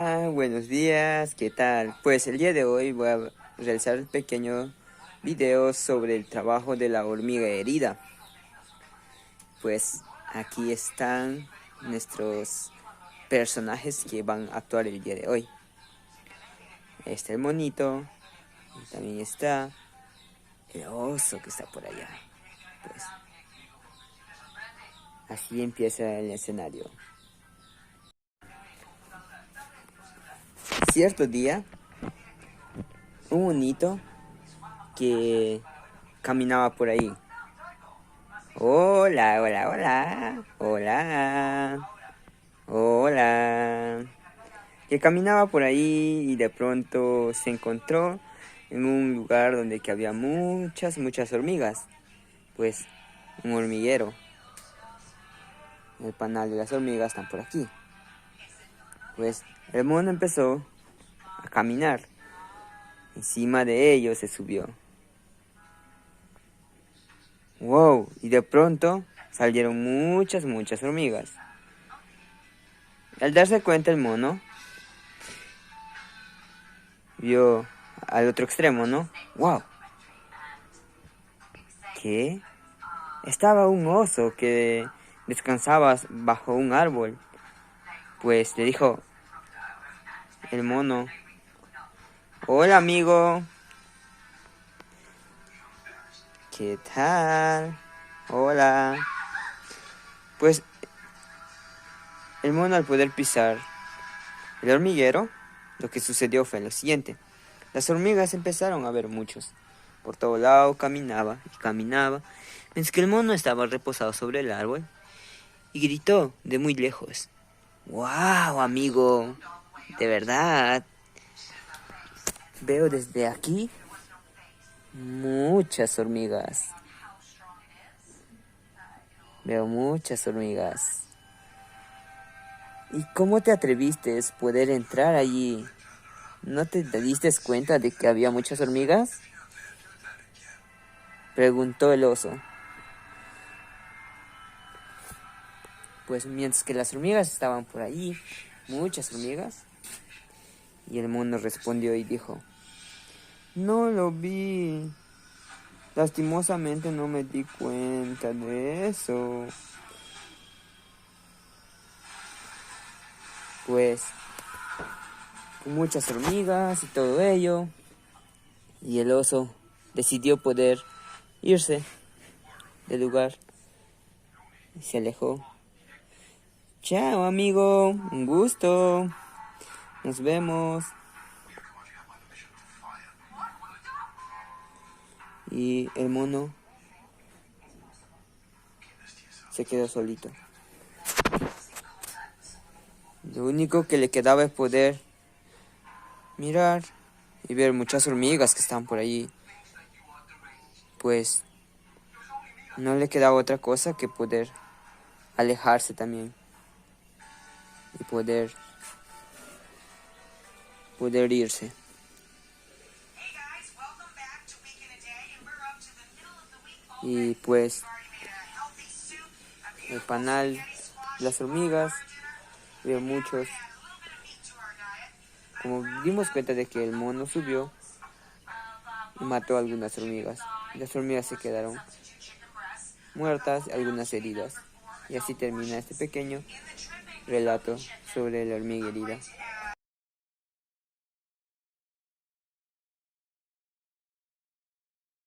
Buenos días, ¿qué tal? Pues el día de hoy voy a realizar un pequeño video sobre el trabajo de la hormiga herida. Pues aquí están nuestros personajes que van a actuar el día de hoy. Está el monito, y también está el oso que está por allá. Pues así empieza el escenario. Cierto día, un monito que caminaba por ahí. Hola, hola, hola, hola, hola. Que caminaba por ahí y de pronto se encontró en un lugar donde que había muchas hormigas. Pues un hormiguero. El panal de las hormigas están por aquí. Pues el mono empezó a caminar. Encima de ellos se subió. Wow, y de pronto salieron muchas hormigas. Al darse cuenta el mono, vio al otro extremo, ¿no? ¡Wow! ¿Qué? Estaba un oso que descansaba bajo un árbol. Pues le dijo el mono: hola amigo, ¿qué tal? Hola. Pues el mono, al poder pisar el hormiguero, lo que sucedió fue lo siguiente. Las hormigas empezaron a ver muchos. Por todo lado caminaba y caminaba, mientras que el mono estaba reposado sobre el árbol y gritó de muy lejos: ¡wow, amigo! De verdad, veo desde aquí muchas hormigas. Veo muchas hormigas. ¿Y cómo te atreviste a poder entrar allí? ¿No te diste cuenta de que había muchas hormigas?, preguntó el oso. Pues mientras que las hormigas estaban por allí, muchas hormigas, y el mono respondió y dijo: no lo vi. Lastimosamente no me di cuenta de eso. Pues con muchas hormigas y todo ello, y el oso decidió poder irse del lugar y se alejó. Chao amigo, un gusto, nos vemos. Y el mono se quedó solito. Lo único que le quedaba es poder mirar y ver muchas hormigas que estaban por allí. Pues no le quedaba otra cosa que poder alejarse también y poder irse. Y pues el panal, las hormigas, veo muchos. Como dimos cuenta de que el mono subió y mató a algunas hormigas. Las hormigas se quedaron muertas, algunas heridas. Y así termina este pequeño relato sobre la hormiga herida.